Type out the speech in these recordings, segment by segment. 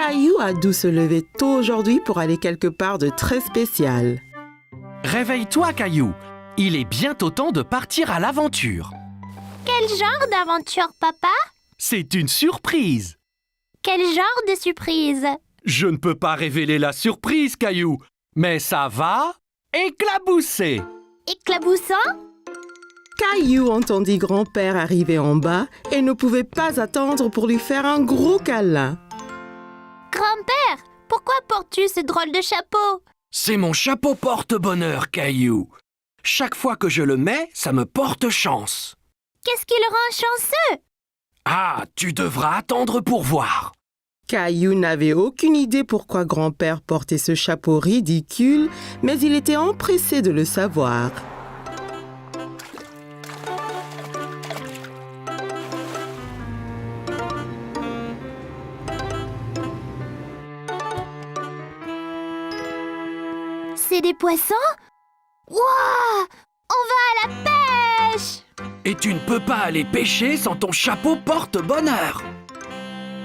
Caillou a dû se lever tôt aujourd'hui pour aller quelque part de très spécial. Réveille-toi, Caillou. Il est bientôt temps de partir à l'aventure. Quel genre d'aventure, papa? C'est une surprise. Quel genre de surprise? Je ne peux pas révéler la surprise, Caillou, mais ça va éclabousser. Éclaboussant? Caillou entendit grand-père arriver en bas et ne pouvait pas attendre pour lui faire un gros câlin. Grand-père, pourquoi portes-tu ce drôle de chapeau? C'est mon chapeau porte-bonheur, Caillou. Chaque fois que je le mets, ça me porte chance. Qu'est-ce qui le rend chanceux? Ah, tu devras attendre pour voir. Caillou n'avait aucune idée pourquoi grand-père portait ce chapeau ridicule, mais il était empressé de le savoir. C'est des poissons? Wouah! On va à la pêche! Et tu ne peux pas aller pêcher sans ton chapeau porte-bonheur.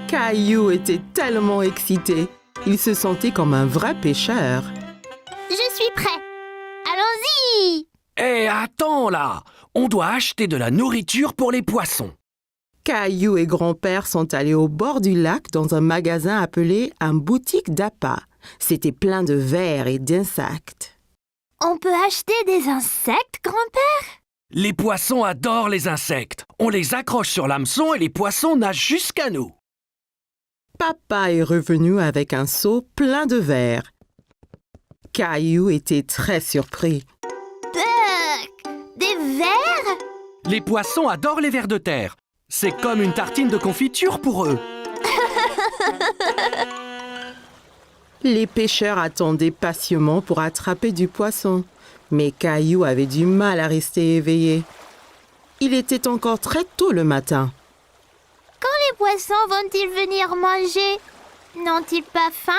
Caillou était tellement excité. Il se sentait comme un vrai pêcheur. Je suis prêt. Allons-y! Hé, attends là! On doit acheter de la nourriture pour les poissons. Caillou et grand-père sont allés au bord du lac dans un magasin appelé un boutique d'appât. C'était plein de vers et d'insectes. On peut acheter des insectes, grand-père? Les poissons adorent les insectes. On les accroche sur l'hameçon et les poissons nagent jusqu'à nous. Papa est revenu avec un seau plein de vers. Caillou était très surpris. Des vers? Les poissons adorent les vers de terre. C'est comme une tartine de confiture pour eux. Les pêcheurs attendaient patiemment pour attraper du poisson, mais Caillou avait du mal à rester éveillé. Il était encore très tôt le matin. Quand les poissons vont-ils venir manger? N'ont-ils pas faim?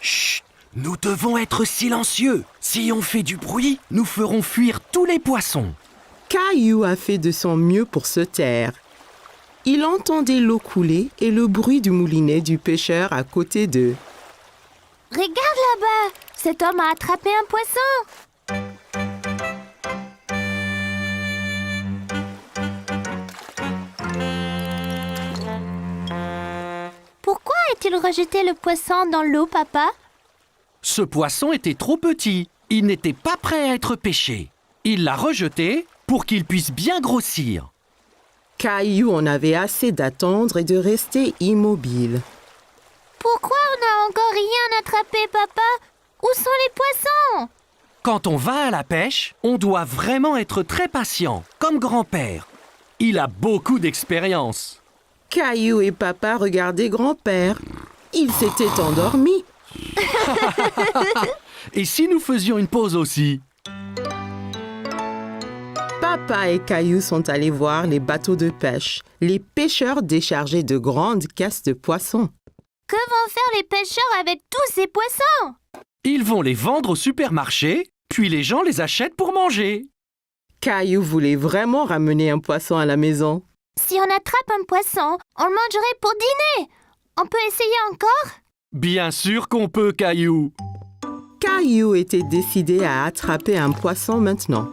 Chut! Nous devons être silencieux. Si on fait du bruit, nous ferons fuir tous les poissons. Caillou a fait de son mieux pour se taire. Il entendait l'eau couler et le bruit du moulinet du pêcheur à côté d'eux. Regarde là-bas! Cet homme a attrapé un poisson! Pourquoi a-t-il rejeté le poisson dans l'eau, papa? Ce poisson était trop petit. Il n'était pas prêt à être pêché. Il l'a rejeté pour qu'il puisse bien grossir. Caillou en avait assez d'attendre et de rester immobile. Pourquoi on n'a encore rien attrapé, papa? Où sont les poissons? Quand on va à la pêche, on doit vraiment être très patient, comme grand-père. Il a beaucoup d'expérience. Caillou et papa regardaient grand-père. Il s'était endormi. Et si nous faisions une pause aussi? Papa et Caillou sont allés voir les bateaux de pêche. Les pêcheurs déchargeaient de grandes caisses de poissons. Que vont faire les pêcheurs avec tous ces poissons? Ils vont les vendre au supermarché, puis les gens les achètent pour manger. Caillou voulait vraiment ramener un poisson à la maison. Si on attrape un poisson, on le mangerait pour dîner. On peut essayer encore? Bien sûr qu'on peut, Caillou. Caillou était décidé à attraper un poisson maintenant.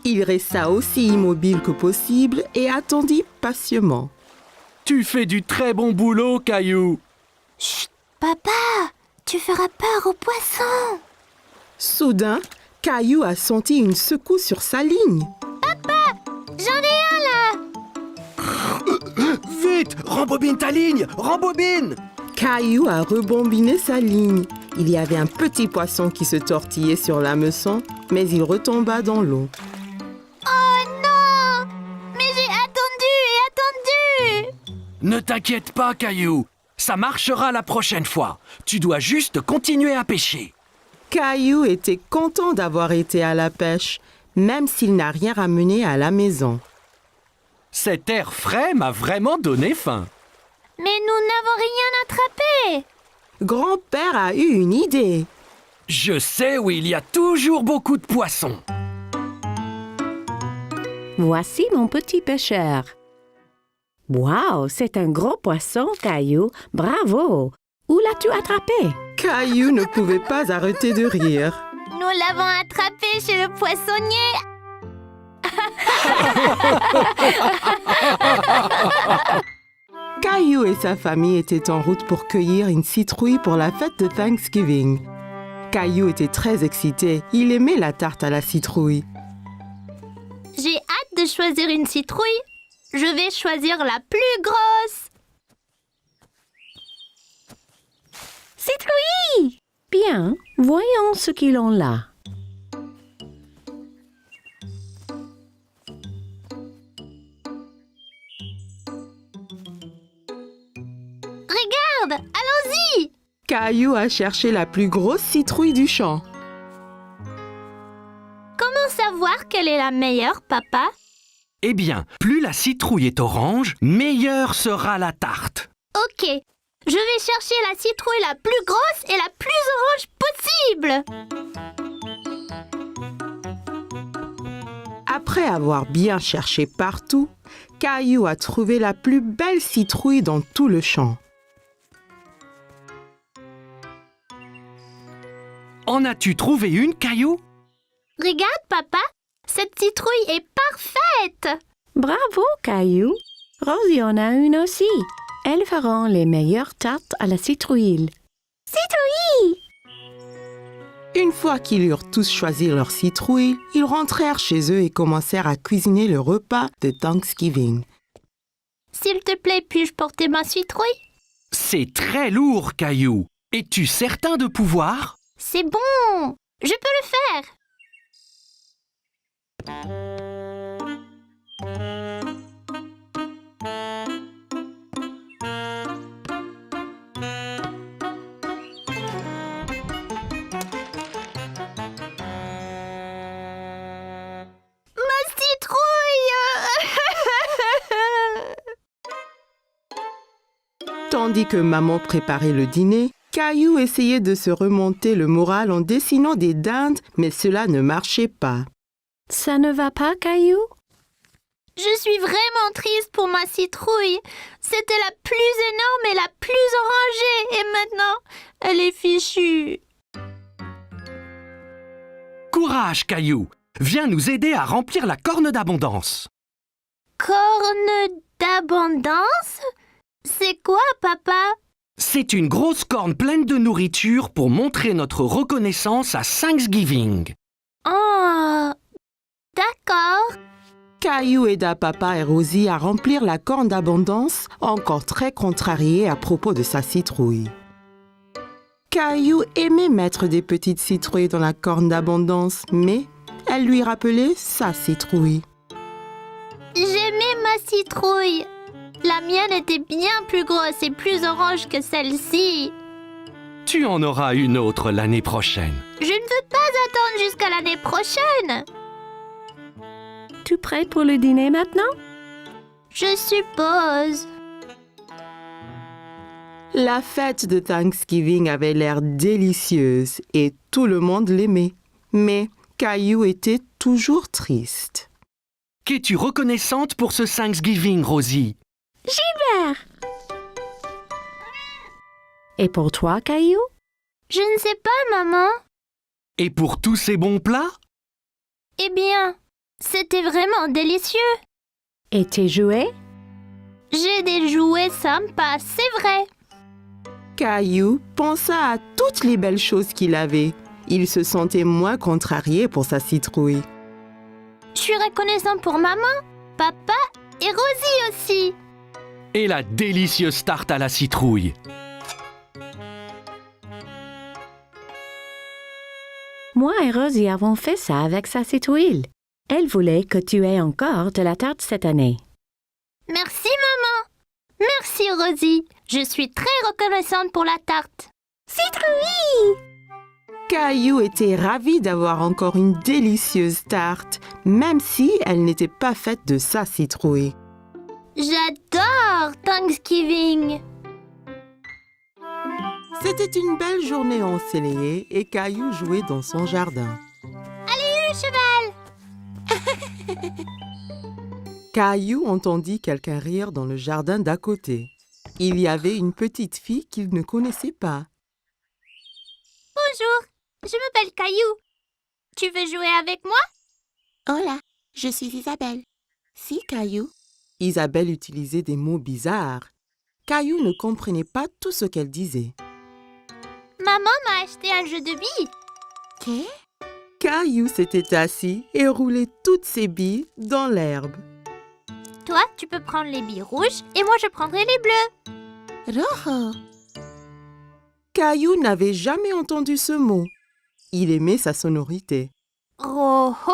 Il resta aussi immobile que possible et attendit patiemment. Tu fais du très bon boulot, Caillou. Chut, papa, tu feras peur aux poissons. Soudain, Caillou a senti une secousse sur sa ligne. J'en ai un là. Vite, rembobine ta ligne, rembobine. Caillou a rebombiné sa ligne. Il y avait un petit poisson qui se tortillait sur l'hameçon, mais il retomba dans l'eau. Oh non! Mais j'ai attendu et attendu. Ne t'inquiète pas, Caillou. Ça marchera la prochaine fois. Tu dois juste continuer à pêcher. Caillou était content d'avoir été à la pêche, même s'il n'a rien ramené à la maison. Cet air frais m'a vraiment donné faim. Mais nous n'avons rien attrapé. Grand-père a eu une idée. Je sais où il y a toujours beaucoup de poissons. Voici mon petit pêcheur. Wow, c'est un gros poisson, Caillou. Bravo! Où l'as-tu attrapé? Caillou ne pouvait pas arrêter de rire. Nous l'avons attrapé chez le poissonnier. Caillou et sa famille étaient en route pour cueillir une citrouille pour la fête de Thanksgiving. Caillou était très excité. Il aimait la tarte à la citrouille. J'ai hâte de choisir une citrouille. Je vais choisir la plus grosse. Citrouille! Bien, voyons ce qu'ils ont là. Regarde, allons-y! Caillou a cherché la plus grosse citrouille du champ. Comment savoir quelle est la meilleure, papa? Eh bien, plus la citrouille est orange, meilleure sera la tarte. Ok, je vais chercher la citrouille la plus grosse et la plus orange possible. Après avoir bien cherché partout, Caillou a trouvé la plus belle citrouille dans tout le champ. En as-tu trouvé une, Caillou? Regarde, papa, cette citrouille est parfaite. Bravo, Caillou. Rosie en a une aussi. Elles feront les meilleures tartes à la citrouille. Citrouille! Une fois qu'ils eurent tous choisi leur citrouille, ils rentrèrent chez eux et commencèrent à cuisiner le repas de Thanksgiving. S'il te plaît, puis-je porter ma citrouille? C'est très lourd, Caillou. Es-tu certain de pouvoir? C'est bon, je peux le faire. Ma citrouille! Tandis que maman préparait le dîner, Caillou essayait de se remonter le moral en dessinant des dindes, mais cela ne marchait pas. Ça ne va pas, Caillou? Je suis vraiment triste pour ma citrouille. C'était la plus énorme et la plus orangée. Et maintenant, elle est fichue. Courage, Caillou. Viens nous aider à remplir la corne d'abondance. Corne d'abondance? C'est quoi, papa? C'est une grosse corne pleine de nourriture pour montrer notre reconnaissance à Thanksgiving. Oh, d'accord. Caillou aida papa et Rosie à remplir la corne d'abondance, encore très contrarié à propos de sa citrouille. Caillou aimait mettre des petites citrouilles dans la corne d'abondance, mais elle lui rappelait sa citrouille. J'aimais ma citrouille. La mienne était bien plus grosse et plus orange que celle-ci. Tu en auras une autre l'année prochaine. Je ne veux pas attendre jusqu'à l'année prochaine. Tu prêt pour le dîner maintenant? Je suppose. La fête de Thanksgiving avait l'air délicieuse et tout le monde l'aimait. Mais Caillou était toujours triste. Qu'es-tu reconnaissante pour ce Thanksgiving, Rosie? Gilbert! Et pour toi, Caillou? Je ne sais pas, maman. Et pour tous ces bons plats? Eh bien, c'était vraiment délicieux. Et tes jouets? J'ai des jouets sympas, c'est vrai. Caillou pensa à toutes les belles choses qu'il avait. Il se sentait moins contrarié pour sa citrouille. Je suis reconnaissant pour maman, papa et Rosie aussi. Et la délicieuse tarte à la citrouille. Moi et Rosie avons fait ça avec sa citrouille. Elle voulait que tu aies encore de la tarte cette année. Merci, maman. Merci, Rosie. Je suis très reconnaissante pour la tarte. Citrouille! Caillou était ravi d'avoir encore une délicieuse tarte, même si elle n'était pas faite de sa citrouille. J'adore Thanksgiving. C'était une belle journée ensoleillée et Caillou jouait dans son jardin. Le cheval. Caillou entendit quelqu'un rire dans le jardin d'à côté. Il y avait une petite fille qu'il ne connaissait pas. Bonjour, je m'appelle Caillou. Tu veux jouer avec moi? Hola, je suis Isabelle. Si, Caillou. Isabelle utilisait des mots bizarres. Caillou ne comprenait pas tout ce qu'elle disait. Maman m'a acheté un jeu de billes. Qu'est? Caillou s'était assis et roulait toutes ses billes dans l'herbe. Toi, tu peux prendre les billes rouges et moi je prendrai les bleues. Rojo. Caillou n'avait jamais entendu ce mot. Il aimait sa sonorité. Rojo?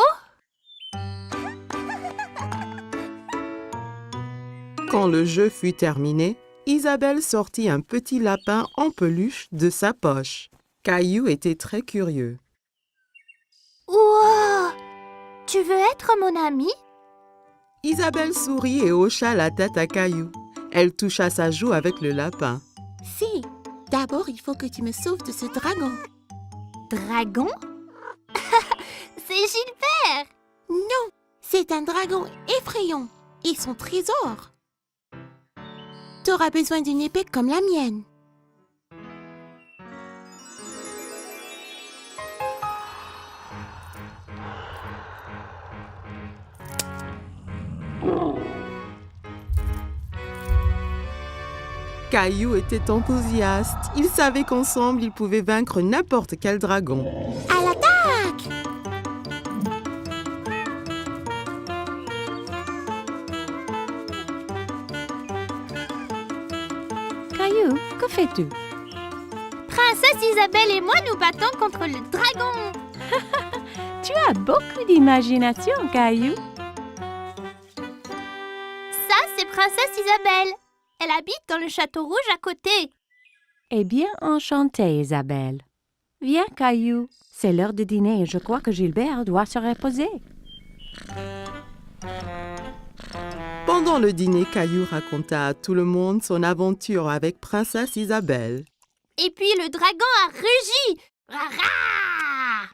Quand le jeu fut terminé, Isabelle sortit un petit lapin en peluche de sa poche. Caillou était très curieux. Wow! Tu veux être mon ami? Isabelle sourit et hocha la tête à Caillou. Elle toucha sa joue avec le lapin. Si, d'abord il faut que tu me sauves de ce dragon. Dragon? C'est Gilbert! Non, c'est un dragon effrayant et son trésor. T'auras besoin d'une épée comme la mienne. Caillou était enthousiaste. Il savait qu'ensemble, ils pouvaient vaincre n'importe quel dragon. À l'attaque! Caillou, que fais-tu? Princesse Isabelle et moi nous battons contre le dragon. Tu as beaucoup d'imagination, Caillou. Ça, c'est Princesse Isabelle. Elle habite dans le château rouge à côté. Eh bien, enchantée, Isabelle. Viens, Caillou. C'est l'heure de dîner et je crois que Gilbert doit se reposer. Pendant le dîner, Caillou raconta à tout le monde son aventure avec Princesse Isabelle. Et puis le dragon a rugi. Rara!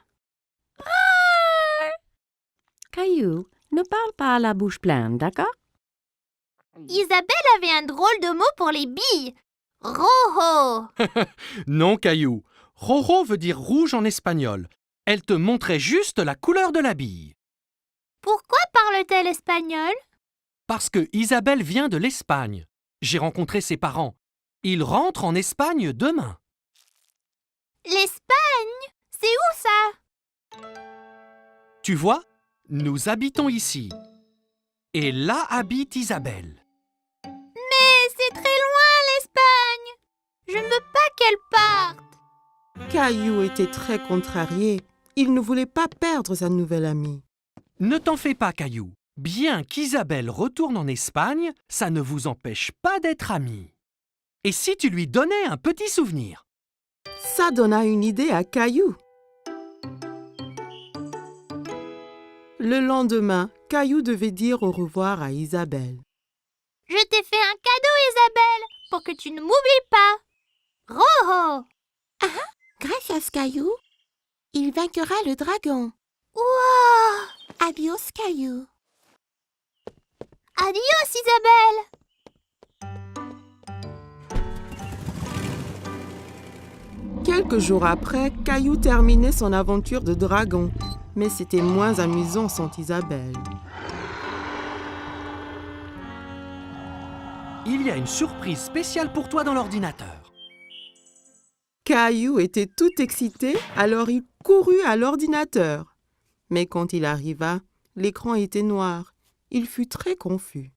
Caillou, ne parle pas à la bouche pleine, d'accord? Isabelle avait un drôle de mot pour les billes. Rojo. Non, Caillou. Rojo veut dire rouge en espagnol. Elle te montrait juste la couleur de la bille. Pourquoi parle-t-elle espagnol? Parce que Isabelle vient de l'Espagne. J'ai rencontré ses parents. Ils rentrent en Espagne demain. L'Espagne? C'est où ça? Tu vois, nous habitons ici. Et là habite Isabelle. Mais c'est très loin l'Espagne. Je ne veux pas qu'elle parte. Caillou était très contrarié. Il ne voulait pas perdre sa nouvelle amie. Ne t'en fais pas, Caillou. Bien qu'Isabelle retourne en Espagne, ça ne vous empêche pas d'être amis. Et si tu lui donnais un petit souvenir? Ça donna une idée à Caillou. Le lendemain, Caillou devait dire au revoir à Isabelle. Je t'ai fait un cadeau, Isabelle, pour que tu ne m'oublies pas. Rojo. Gracias, Caillou. Il vaincra le dragon. Wow. Adios, Caillou. Adios, Isabelle. Quelques jours après, Caillou terminait son aventure de dragon. Mais c'était moins amusant sans Isabelle. Il y a une surprise spéciale pour toi dans l'ordinateur. Caillou était tout excité, alors il courut à l'ordinateur. Mais quand il arriva, l'écran était noir. Il fut très confus.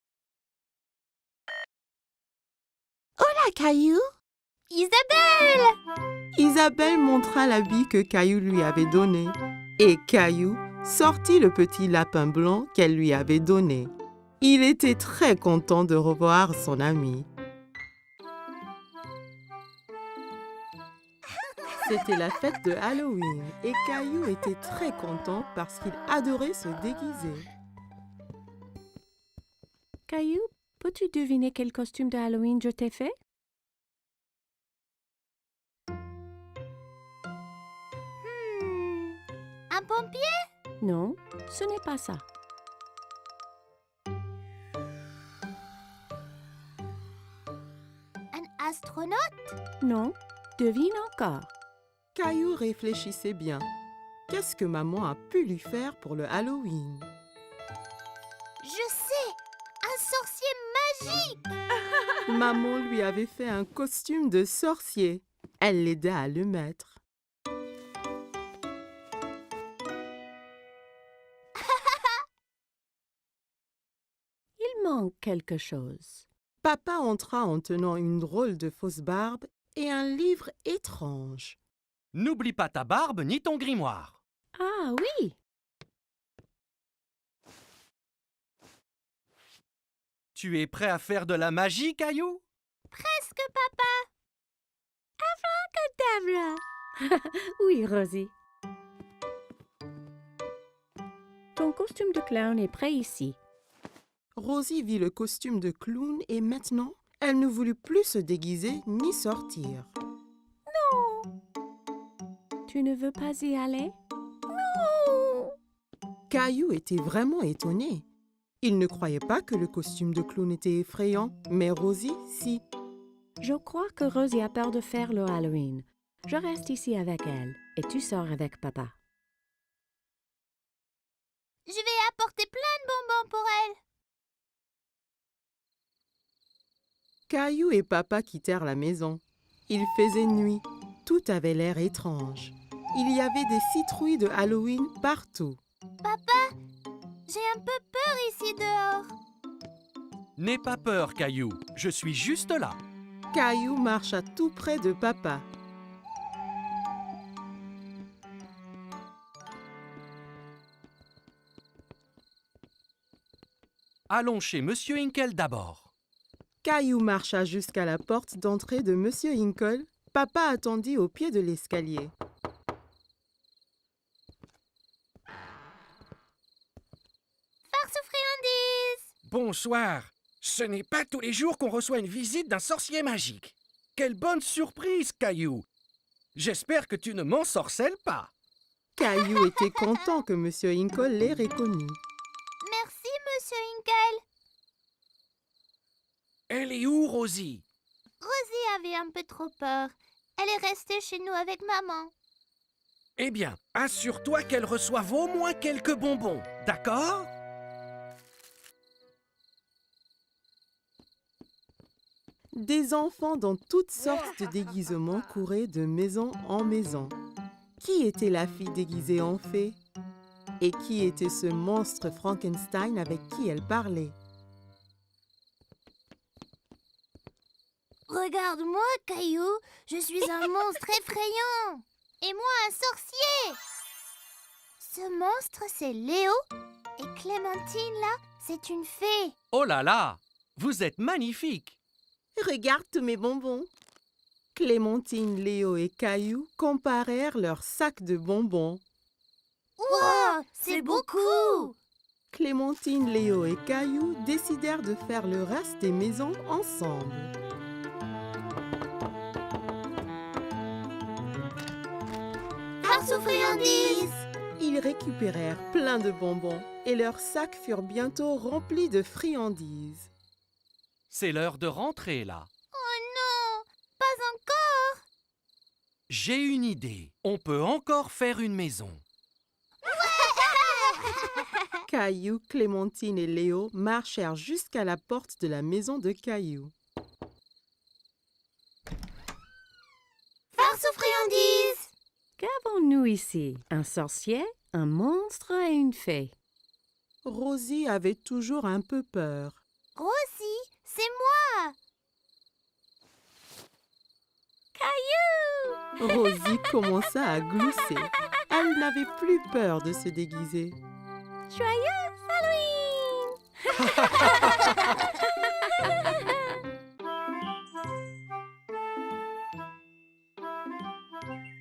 Hola, Caillou. Isabelle. Isabelle montra l'habit que Caillou lui avait donné. Et Caillou sortit le petit lapin blanc qu'elle lui avait donné. Il était très content de revoir son ami. C'était la fête de Halloween et Caillou était très content parce qu'il adorait se déguiser. Caillou, peux-tu deviner quel costume de Halloween je t'ai fait? Un pompier? Non, ce n'est pas ça. Astronaute? Non, devine encore. Caillou réfléchissait bien. Qu'est-ce que maman a pu lui faire pour le Halloween? Je sais! Un sorcier magique! Maman lui avait fait un costume de sorcier. Elle l'aida à le mettre. Il manque quelque chose. Papa entra en tenant une drôle de fausse barbe et un livre étrange. N'oublie pas ta barbe ni ton grimoire. Ah oui, Tu es prêt à faire de la magie, Caillou? Presque, papa! table. Oui, Rosie. Ton costume de clown est prêt ici. Rosie vit le costume de clown et maintenant, elle ne voulut plus se déguiser ni sortir. Tu ne veux pas y aller? Caillou était vraiment étonné. Il ne croyait pas que le costume de clown était effrayant, mais Rosie, si. Je crois que Rosie a peur de faire le Halloween. Je reste ici avec elle et tu sors avec papa. Je vais apporter plein de bonbons pour elle. Caillou et papa quittèrent la maison. Il faisait nuit. Tout avait l'air étrange. Il y avait des citrouilles de Halloween partout. Papa, j'ai un peu peur ici dehors. N'aie pas peur, Caillou. Je suis juste là. Caillou marcha tout près de papa. Allons chez Monsieur Hinkle d'abord. Caillou marcha jusqu'à la porte d'entrée de Monsieur Hinkle. Papa attendit au pied de l'escalier. Farce aux friandises! Bonsoir. Ce n'est pas tous les jours qu'on reçoit une visite d'un sorcier magique. Quelle bonne surprise, Caillou. J'espère que tu ne m'ensorcelles pas. Caillou était content que Monsieur Hinkle l'ait reconnu. Merci, Monsieur Hinkle. Elle est où, Rosie? Rosie avait un peu trop peur. Elle est restée chez nous avec maman. Eh bien, assure-toi qu'elle reçoive au moins quelques bonbons, d'accord? Des enfants dans toutes sortes de déguisements couraient de maison en maison. Qui était la fille déguisée en fée? Et qui était ce monstre Frankenstein avec qui elle parlait? Regarde-moi, Caillou. Je suis un monstre effrayant. Et moi, un sorcier. Ce monstre, c'est Léo. Et Clémentine, là, c'est une fée. Oh là là! Vous êtes magnifique! Regarde tous mes bonbons. Clémentine, Léo et Caillou comparèrent leurs sacs de bonbons. Wow, c'est beaucoup. Clémentine, Léo et Caillou décidèrent de faire le reste des maisons ensemble. Farce aux friandises. Ils récupérèrent plein de bonbons et leurs sacs furent bientôt remplis de friandises. C'est l'heure de rentrer, là. Oh non, pas encore. J'ai une idée. On peut encore faire une maison. Caillou, Clémentine et Léo marchèrent jusqu'à la porte de la maison de Caillou. Farce aux friandises. Qu'avons-nous ici? Un sorcier, un monstre et une fée. Rosie avait toujours un peu peur. Rosie, c'est moi. Caillou. Rosie commença à glousser. Elle n'avait plus peur de se déguiser. Joyeux Halloween.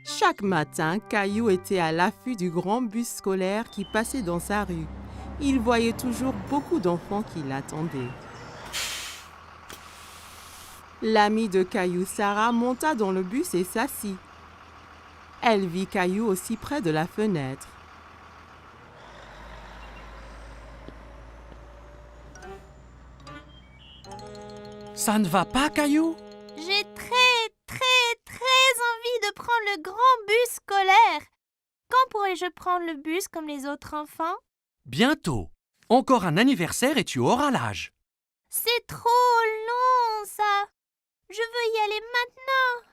Chaque matin, Caillou était à l'affût du grand bus scolaire qui passait dans sa rue. Il voyait toujours beaucoup d'enfants qui l'attendaient. L'amie de Caillou, Sarah, monta dans le bus et s'assit. Elle vit Caillou aussi près de la fenêtre. Ça ne va pas, Caillou? J'ai je prends le bus comme les autres enfants? Bientôt. Encore un anniversaire et tu auras l'âge. C'est trop long, ça. Je veux y aller maintenant.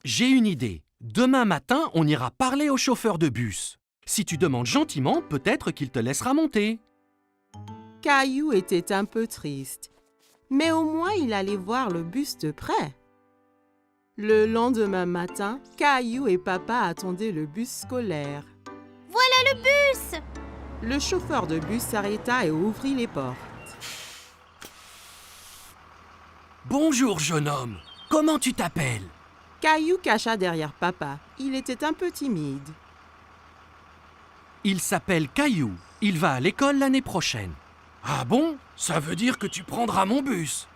J'ai une idée. Demain matin, on ira parler au chauffeur de bus. Si tu demandes gentiment, peut-être qu'il te laissera monter. Caillou était un peu triste, mais au moins il allait voir le bus de près. Le lendemain matin, Caillou et papa attendaient le bus scolaire. Voilà le bus. Le chauffeur de bus s'arrêta et ouvrit les portes. Bonjour, jeune homme. Comment tu t'appelles? Caillou cacha derrière papa. Il était un peu timide. Il s'appelle Caillou. Il va à l'école l'année prochaine. Ah bon? Ça veut dire que tu prendras mon bus.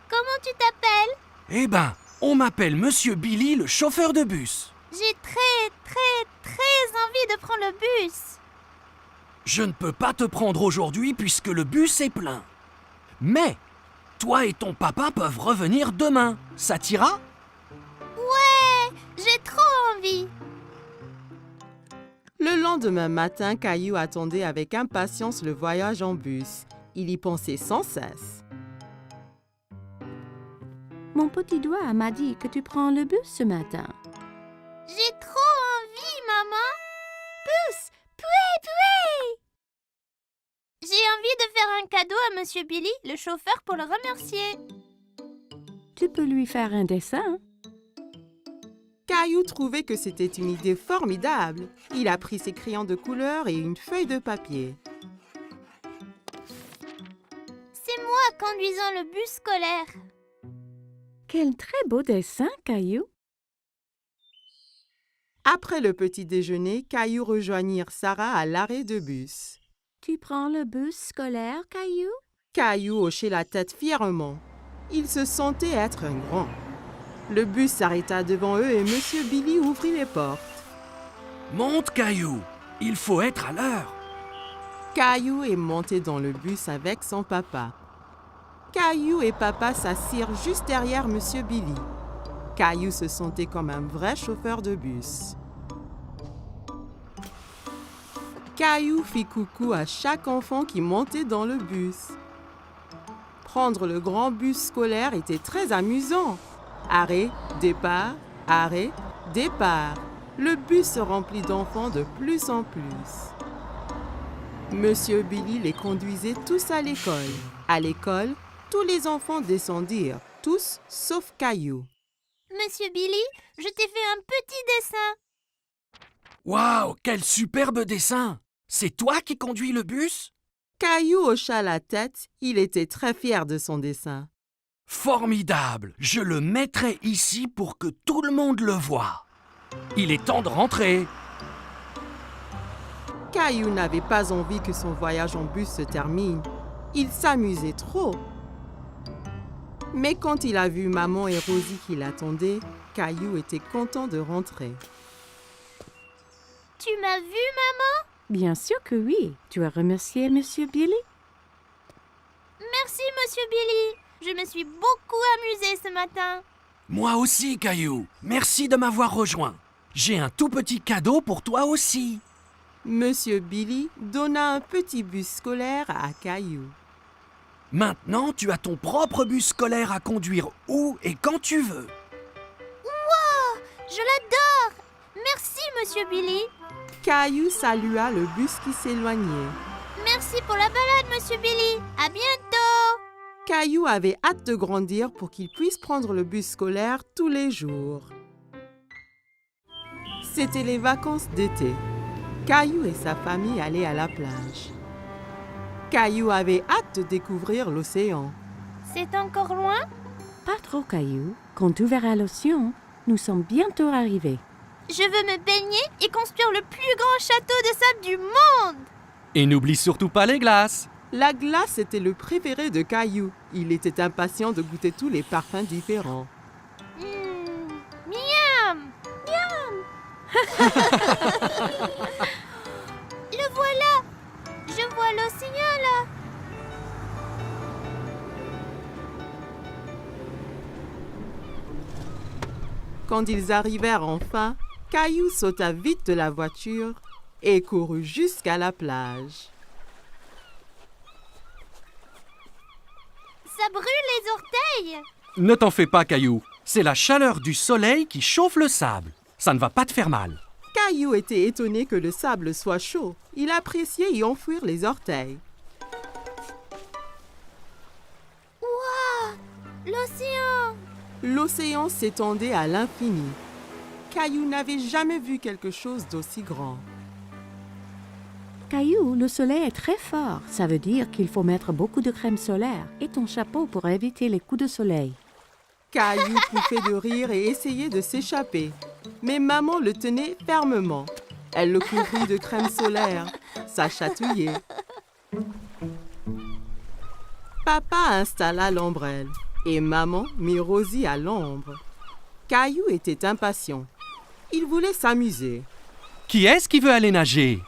Comment tu t'appelles? Eh ben, on m'appelle Monsieur Billy, le chauffeur de bus. J'ai très envie de prendre le bus. Je ne peux pas te prendre aujourd'hui puisque le bus est plein. Mais, toi et ton papa peuvent revenir demain. Ça t'ira? Ouais, j'ai trop envie. Le lendemain matin, Caillou attendait avec impatience le voyage en bus. Il y pensait sans cesse. Mon petit doigt m'a dit que tu prends le bus ce matin. J'ai trop envie, maman. Bus, pouet. J'ai envie de faire un cadeau à Monsieur Billy, le chauffeur, pour le remercier. Tu peux lui faire un dessin. Caillou trouvait que c'était une idée formidable. Il a pris ses crayons de couleur et une feuille de papier. C'est moi conduisant le bus scolaire. Quel très beau dessin, Caillou. Après le petit déjeuner, Caillou rejoignit Sarah à l'arrêt de bus. Tu prends le bus scolaire, Caillou? Caillou hochait la tête fièrement. Il se sentait être un grand. Le bus s'arrêta devant eux et Monsieur Billy ouvrit les portes. Monte, Caillou. Il faut être à l'heure. Caillou est monté dans le bus avec son papa. Caillou et papa s'assirent juste derrière Monsieur Billy. Caillou se sentait comme un vrai chauffeur de bus. Caillou fit coucou à chaque enfant qui montait dans le bus. Prendre le grand bus scolaire était très amusant. Arrêt, départ, arrêt, départ. Le bus se remplit d'enfants de plus en plus. Monsieur Billy les conduisait tous à l'école. À l'école, tous les enfants descendirent, tous sauf Caillou. Monsieur Billy, je t'ai fait un petit dessin. Waouh, quel superbe dessin! C'est toi qui conduis le bus? Caillou hocha la tête, il était très fier de son dessin. Formidable! Je le mettrai ici pour que tout le monde le voie. Il est temps de rentrer. Caillou n'avait pas envie que son voyage en bus se termine. Il s'amusait trop. Mais quand il a vu maman et Rosie qui l'attendaient, Caillou était content de rentrer. Tu m'as vu, maman? Bien sûr que oui. Tu as remercié Monsieur Billy? Merci, Monsieur Billy. Je me suis beaucoup amusée ce matin. Moi aussi, Caillou. Merci de m'avoir rejoint. J'ai un tout petit cadeau pour toi aussi. Monsieur Billy donna un petit bus scolaire à Caillou. Maintenant, tu as ton propre bus scolaire à conduire où et quand tu veux. Wow, je l'adore. Merci, Monsieur Billy. Caillou salua le bus qui s'éloignait. Merci pour la balade, Monsieur Billy. À bientôt. Caillou avait hâte de grandir pour qu'il puisse prendre le bus scolaire tous les jours. C'était les vacances d'été. Caillou et sa famille allaient à la plage. Caillou avait hâte de découvrir l'océan. C'est encore loin? Pas trop, Caillou. Quand tu verras l'océan, nous sommes bientôt arrivés. Je veux me baigner et construire le plus grand château de sable du monde. Et n'oublie surtout pas les glaces. La glace était le préféré de Caillou. Il était impatient de goûter tous les parfums différents. Miam! Le voilà! Je vois l'océan là! Quand ils arrivèrent enfin, Caillou sauta vite de la voiture et courut jusqu'à la plage. Ça brûle les orteils. Ne t'en fais pas, Caillou. C'est la chaleur du soleil qui chauffe le sable. Ça ne va pas te faire mal. Caillou était étonné que le sable soit chaud. Il appréciait y enfouir les orteils. Waouh! L'océan! L'océan s'étendait à l'infini. Caillou n'avait jamais vu quelque chose d'aussi grand. Caillou, le soleil est très fort. Ça veut dire qu'il faut mettre beaucoup de crème solaire et ton chapeau pour éviter les coups de soleil. Caillou pouffait de rire et essayait de s'échapper. Mais maman le tenait fermement. Elle le couvrit de crème solaire. Ça chatouillait. Papa installa l'ombrelle et maman mit Rosie à l'ombre. Caillou était impatient. Il voulait s'amuser. Qui est-ce qui veut aller nager?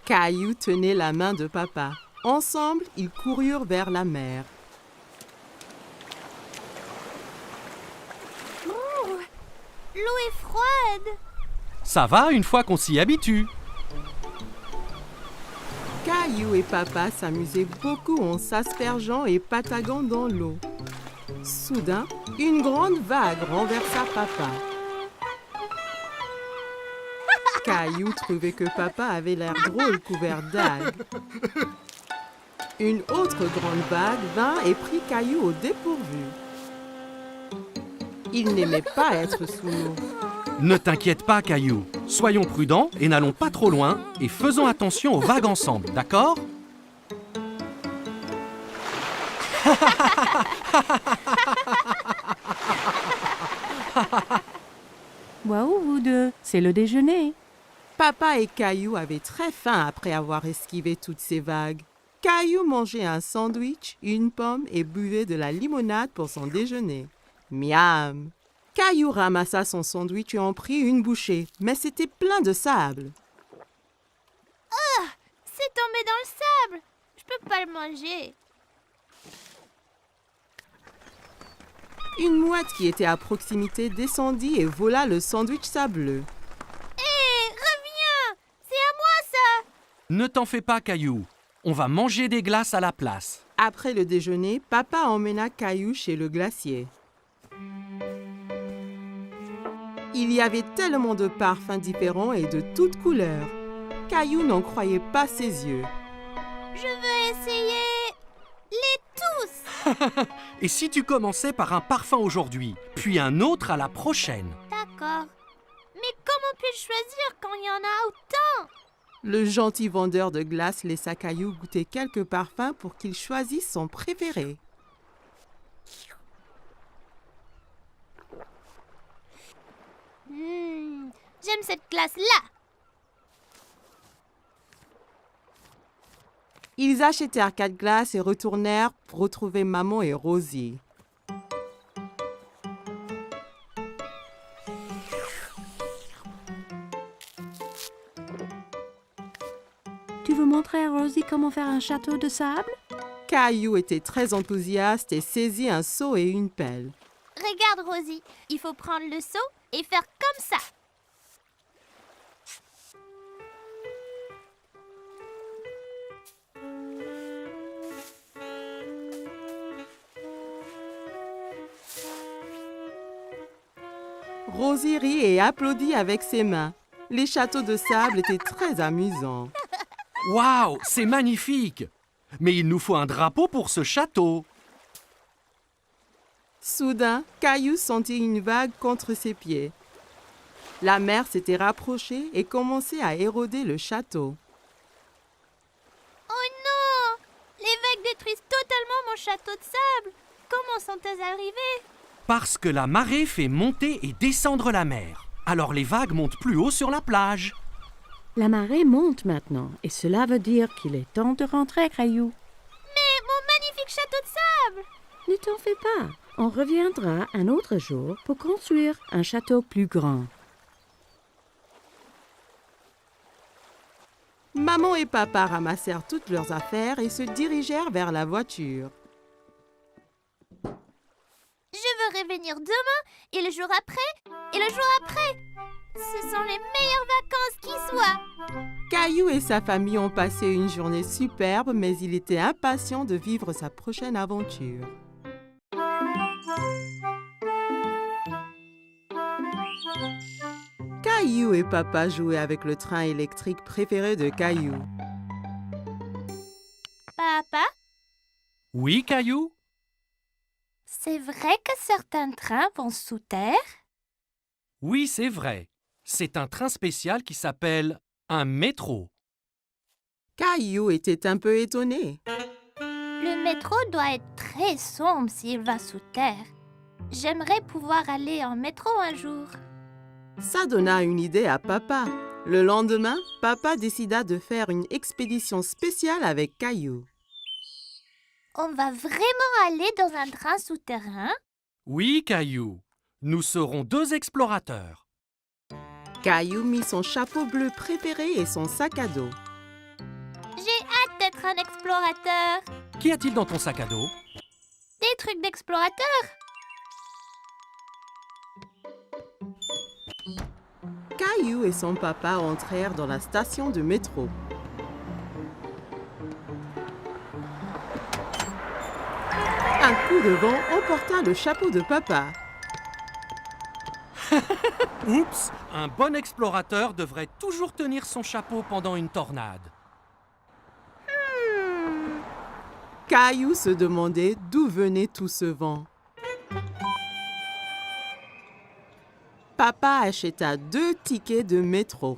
Caillou tenait la main de papa. Ensemble, ils coururent vers la mer. L'eau est froide. Ça va une fois qu'on s'y habitue. Caillou et papa s'amusaient beaucoup en s'aspergeant et pataguant dans l'eau. Soudain, une grande vague renversa papa. Caillou trouvait que papa avait l'air drôle couvert d'algues. Une autre grande vague vint et prit Caillou au dépourvu. Il n'aimait pas être sous l'eau. Ne t'inquiète pas, Caillou. Soyons prudents et n'allons pas trop loin et faisons attention aux vagues ensemble, d'accord? Waouh, vous deux, c'est le déjeuner. Papa et Caillou avaient très faim après avoir esquivé toutes ces vagues. Caillou mangeait un sandwich, une pomme et buvait de la limonade pour son déjeuner. Miam! Caillou ramassa son sandwich et en prit une bouchée, mais c'était plein de sable. C'est tombé dans le sable. Je peux pas le manger. Une mouette qui était à proximité descendit et vola le sandwich sableux. Hé, reviens! C'est à moi ça! Ne t'en fais pas, Caillou. On va manger des glaces à la place. Après le déjeuner, papa emmena Caillou chez le glacier. Il y avait tellement de parfums différents et de toutes couleurs. Caillou n'en croyait pas ses yeux. Je veux essayer les tous. Et si tu commençais par un parfum aujourd'hui, puis un autre à la prochaine? D'accord. Mais comment puis-je choisir quand il y en a autant? Le gentil vendeur de glace laissa Caillou goûter quelques parfums pour qu'il choisisse son préféré. J'aime cette glace-là. Ils achetèrent 4 glaces et retournèrent pour retrouver maman et Rosie. Tu veux montrer à Rosie comment faire un château de sable? Caillou était très enthousiaste et saisit un seau et une pelle. Regarde, Rosie. Il faut prendre le seau et faire comme ça. Rosie rit et applaudit avec ses mains. Les châteaux de sable étaient très amusants. Waouh, c'est magnifique! Mais il nous faut un drapeau pour ce château. Soudain, Caillou sentit une vague contre ses pieds. La mer s'était rapprochée et commençait à éroder le château. Oh non! Les vagues détruisent totalement mon château de sable. Comment sont-elles arrivées? Parce que la marée fait monter et descendre la mer. Alors les vagues montent plus haut sur la plage. La marée monte maintenant et cela veut dire qu'il est temps de rentrer, Caillou. Mais mon magnifique château de sable! Ne t'en fais pas. On reviendra un autre jour pour construire un château plus grand. Maman et papa ramassèrent toutes leurs affaires et se dirigèrent vers la voiture. Je veux revenir demain, et le jour après, et le jour après. Ce sont les meilleures vacances qui soient. Caillou et sa famille ont passé une journée superbe, mais il était impatient de vivre sa prochaine aventure. Caillou et Papa jouaient avec le train électrique préféré de Caillou. Papa, Oui, Caillou? c'est vrai que certains trains vont sous terre? Oui, c'est vrai. C'est un train spécial qui s'appelle un métro. Caillou était un peu étonné. Le métro doit être très sombre s'il va sous terre. J'aimerais pouvoir aller en métro un jour. Ça donna une idée à Papa. Le lendemain, Papa décida de faire une expédition spéciale avec Caillou. On va vraiment aller dans un train souterrain? Oui, Caillou. Nous serons 2 explorateurs. Caillou mit son chapeau bleu préféré et son sac à dos. J'ai hâte d'être un explorateur. Qu'y a-t-il dans ton sac à dos? Des trucs d'explorateur. Caillou et son papa entrèrent dans la station de métro. Un coup de vent emporta le chapeau de Papa. Oups! Un bon explorateur devrait toujours tenir son chapeau pendant une tornade. Caillou se demandait d'où venait tout ce vent. Papa acheta 2 tickets de métro.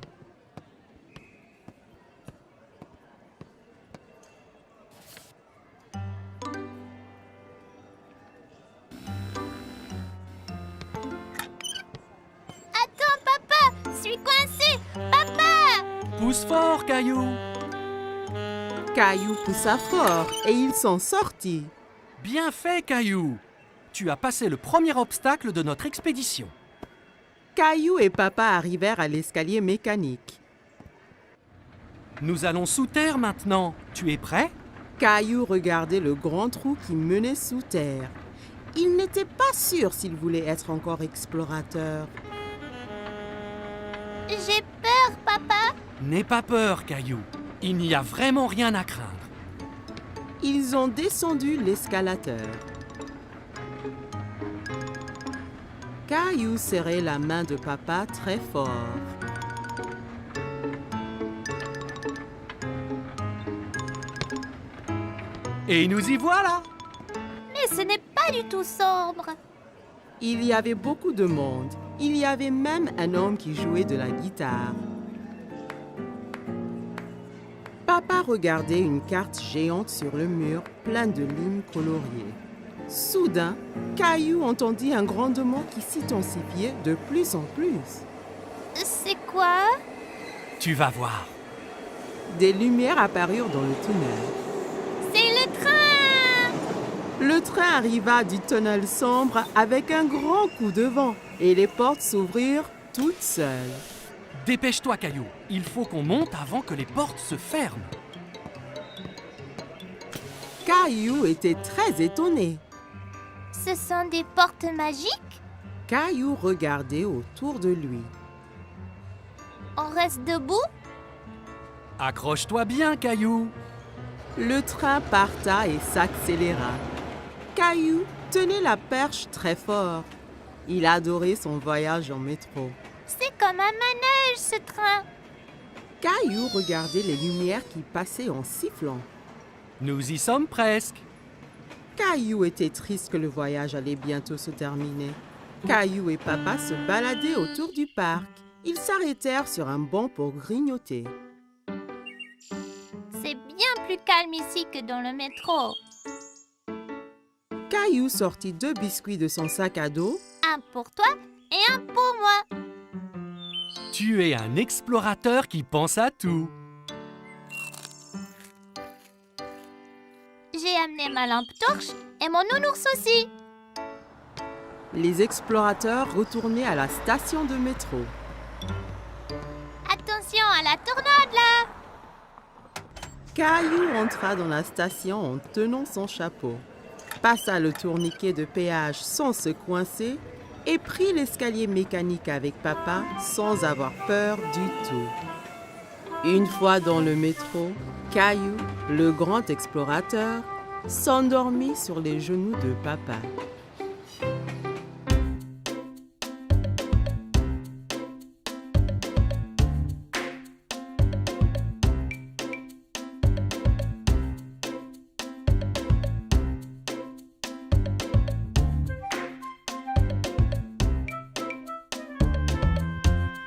Attends, papa, je suis coincé. Papa! Pousse fort, Caillou! Caillou poussa fort et il s'en sortit. Bien fait, Caillou! Tu as passé le premier obstacle de notre expédition. Caillou et Papa arrivèrent à l'escalier mécanique. Nous allons sous terre maintenant. Tu es prêt? Caillou regardait le grand trou qui menait sous terre. Il n'était pas sûr s'il voulait être encore explorateur. J'ai peur, papa. N'aie pas peur, Caillou. Il n'y a vraiment rien à craindre. Ils ont descendu l'escalateur. Caillou serrait la main de Papa très fort. Et nous y voilà! Mais ce n'est pas du tout sombre. Il y avait beaucoup de monde. Il y avait même un homme qui jouait de la guitare. Papa regardait une carte géante sur le mur, pleine de lignes coloriées. Soudain, Caillou entendit un grondement qui s'intensifiait de plus en plus. C'est quoi? Tu vas voir. Des lumières apparurent dans le tunnel. C'est le train! Le train arriva du tunnel sombre avec un grand coup de vent et les portes s'ouvrirent toutes seules. Dépêche-toi, Caillou. Il faut qu'on monte avant que les portes se ferment. Caillou était très étonné. Ce sont des portes magiques? Caillou regardait autour de lui. On reste debout? Accroche-toi bien, Caillou. Le train parta et s'accéléra. Caillou tenait la perche très fort. Il adorait son voyage en métro. C'est comme un manège, ce train. Caillou regardait les lumières qui passaient en sifflant. Nous y sommes presque. Caillou était triste que le voyage allait bientôt se terminer. Caillou et Papa se baladaient autour du parc. Ils s'arrêtèrent sur un banc pour grignoter. C'est bien plus calme ici que dans le métro. Caillou sortit 2 biscuits de son sac à dos. Un pour toi et un pour moi. Tu es un explorateur qui pense à tout. J'ai amené ma lampe torche et mon nounours aussi. Les explorateurs retournaient à la station de métro. Attention à la tornade là. Caillou entra dans la station en tenant son chapeau, passa le tourniquet de péage sans se coincer et prit l'escalier mécanique avec papa sans avoir peur du tout. Une fois dans le métro, Caillou, le grand explorateur, s'endormit sur les genoux de papa.